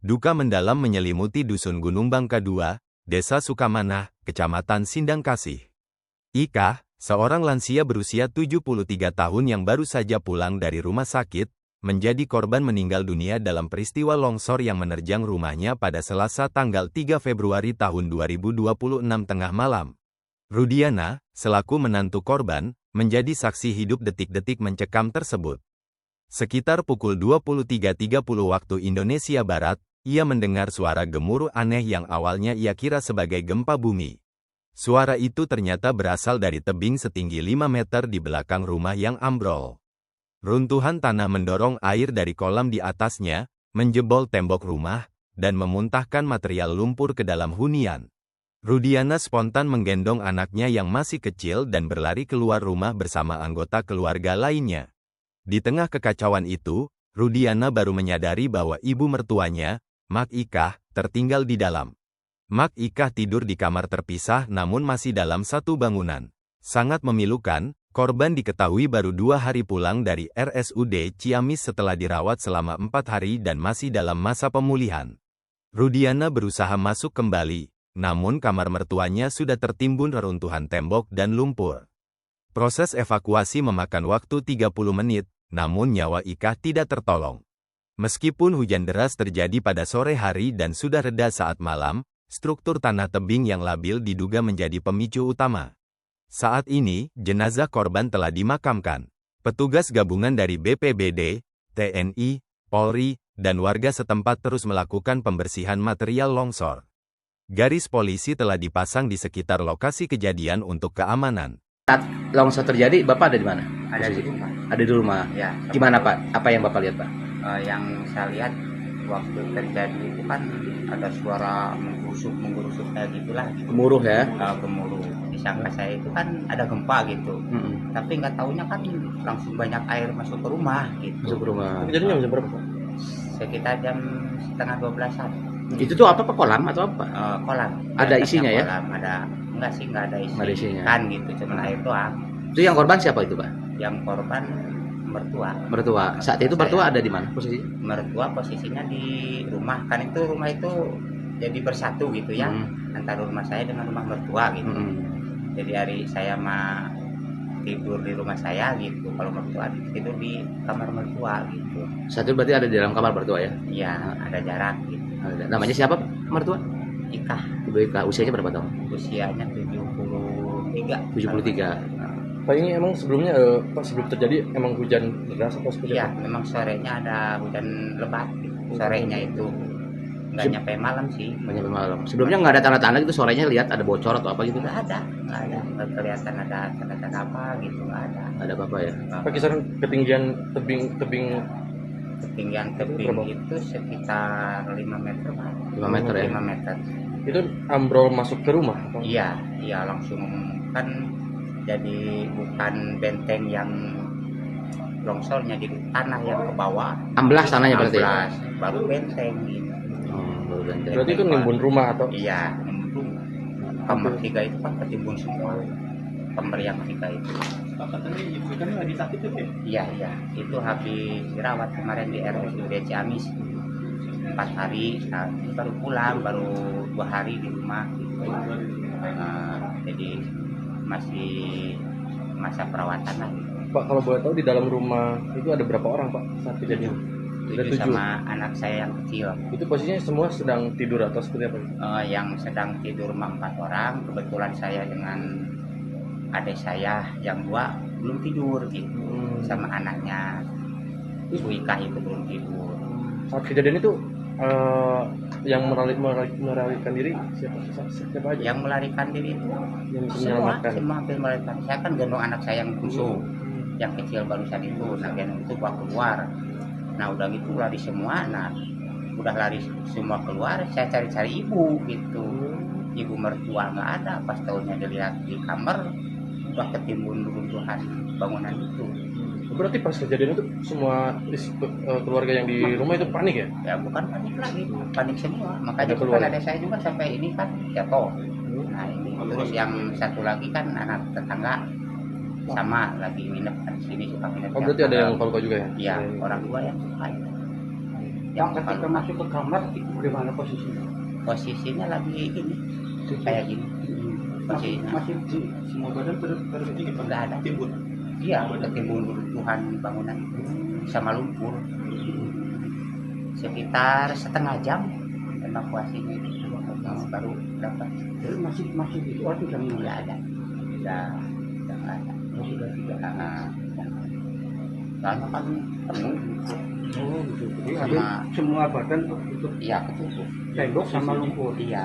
Duka mendalam menyelimuti Dusun Gunung Bangka II, Desa Sukamanah, Kecamatan Sindang Kasih. Ika, seorang lansia berusia 73 tahun yang baru saja pulang dari rumah sakit, menjadi korban meninggal dunia dalam peristiwa longsor yang menerjang rumahnya pada Selasa tanggal 3 Februari tahun 2026 tengah malam. Rudiana, selaku menantu korban, menjadi saksi hidup detik-detik mencekam tersebut. Sekitar pukul 23.30 waktu Indonesia Barat, ia mendengar suara gemuruh aneh yang awalnya ia kira sebagai gempa bumi. Suara itu ternyata berasal dari tebing setinggi 5 meter di belakang rumah yang ambrol. Runtuhan tanah mendorong air dari kolam di atasnya, menjebol tembok rumah, dan memuntahkan material lumpur ke dalam hunian. Rudiana spontan menggendong anaknya yang masih kecil dan berlari keluar rumah bersama anggota keluarga lainnya. Di tengah kekacauan itu, Rudiana baru menyadari bahwa ibu mertuanya, Mak Ika, tertinggal di dalam. Mak Ika tidur di kamar terpisah namun masih dalam satu bangunan. Sangat memilukan, korban diketahui baru 2 hari pulang dari RSUD Ciamis setelah dirawat selama 4 hari dan masih dalam masa pemulihan. Rudiana berusaha masuk kembali, namun kamar mertuanya sudah tertimbun reruntuhan tembok dan lumpur. Proses evakuasi memakan waktu 30 menit, namun nyawa Ika tidak tertolong. Meskipun hujan deras terjadi pada sore hari dan sudah reda saat malam, struktur tanah tebing yang labil diduga menjadi pemicu utama. Saat ini, jenazah korban telah dimakamkan. Petugas gabungan dari BPBD, TNI, Polri, dan warga setempat terus melakukan pembersihan material longsor. Garis polisi telah dipasang di sekitar lokasi kejadian untuk keamanan. Saat longsor terjadi, Bapak ada di mana? Ada di rumah. Ada di rumah. Ya. Gimana Pak? Apa yang Bapak lihat Pak? Yang saya lihat waktu terjadi itu kan ada suara menggurusuk kayak gitulah. Gitu. Gemuruh ya? Gemuruh. Disangka saya itu kan ada gempa gitu. Tapi nggak taunya kan langsung banyak air masuk ke rumah gitu. Masuk ke rumah. Kejadiannya jam berapa? Sekitar jam setengah 12-an. Itu tuh apa Pak? Kolam atau apa? Kolam. Ada isinya ya? Kolam. Nggak ada isi. Nggak ada isinya. Kan gitu, cuma air doang. Itu yang korban siapa itu Pak? Yang korban mertua. Mertua. Saat itu mertua ada di mana posisi? Mertua posisinya di rumah, kan itu rumah itu jadi bersatu gitu ya, antara rumah saya dengan rumah mertua gitu. Jadi hari saya mah tidur di rumah saya gitu, kalau mertua tidur di kamar mertua gitu. Saat itu berarti ada di dalam kamar mertua ya? Iya, ada jarak gitu. Namanya siapa Pak? Mertua? Ika. Ibu Ika. Usianya berapa tahun? Usianya 73. 73. Pak, ini emang sebelumnya pas sebelum terjadi emang hujan deras atau seperti Iya, apa? memang sorenya ada hujan lebat gitu. Sorenya itu nggak nyampe malam sih. Banyak malam. Sebelumnya nggak ada tanda-tanda gitu, sorenya lihat ada bocor atau apa gitu? Nggak ada. Nggak kelihatan ada tanda-tanda apa gitu, nggak ada. Ada apa-apa ya? Pak, kisaran ketinggian tebing Ketinggian tebing itu sekitar 5 meter Pak. 5 meter ya? 5 meter. itu ambrol masuk ke rumah? Atau? Iya langsung kan jadi bukan benteng yang longsornya, jadi tanah yang ke bawah. Amblas tanahnya berarti ya? Amblas, baru benteng gitu. Baru benteng. Berarti itu nimbun rumah atau? Iya, nimbun. Kamar 3 itu kan ketimbun semua. Kamar yang 3 itu. Katanya ibu kan lagi sakit tuh ya? Iya, itu habis dirawat kemarin di RSUD Ciamis 4 hari, nah, baru pulang, baru 2 hari di rumah gitu. Jadi masih masa perawatan lah. Pak, kalau boleh tahu di dalam rumah itu ada berapa orang Pak saat kejadian? Ada 7 sama anak saya yang kecil. Itu posisinya semua sedang tidur atau seperti apa? Yang sedang tidur 4 orang, kebetulan saya dengan adik saya yang 2 belum tidur gitu, sama anaknya Ibu Ika itu belum tidur. Saat kejadian itu yang melarikan diri siapa aja? Yang melarikan diri itu Yang semua menyelamatkan. hampir melarikan. Saya kan gendong anak saya yang bungsu, yang kecil barusan itu, nah gendong itu bawa keluar. Nah udah gitu lari semua, nah udah lari semua keluar, saya cari-cari ibu gitu. Ibu mertua nggak ada, pas tahunya dilihat di kamar udah ketimbun runtuhan bangunan itu. Berarti pas kejadian itu semua keluarga yang di rumah itu panik ya? Ya bukan panik lagi, panik semua. Makanya keluar. bukan ada saya juga sampai ini kan jatuh. Nah ini terus yang satu lagi kan anak tetangga sama lagi nginep kan di sini, suka nginep. Oh berarti ada yang luka juga ya? Iya, orang tua yang suka. yang Pak, ketika luka-luka. masuk ke kamar bagaimana posisinya? Posisinya lagi ini kayak gini posisinya. Masih di Semua badan tersedikit Nggak ada. timbul. Iya, ketimbun runtuhan bangunan sama lumpur. Sekitar setengah jam evakuasinya itu baru dapat. jadi masih di luar tidak Nggak mulai. ada, udah nggak ada. Oh, sudah tidak. Soalnya kan penuh Oh, gitu. Jadi Sama- ada semua badan tutup iya ketutup tembok sama lumpur. iya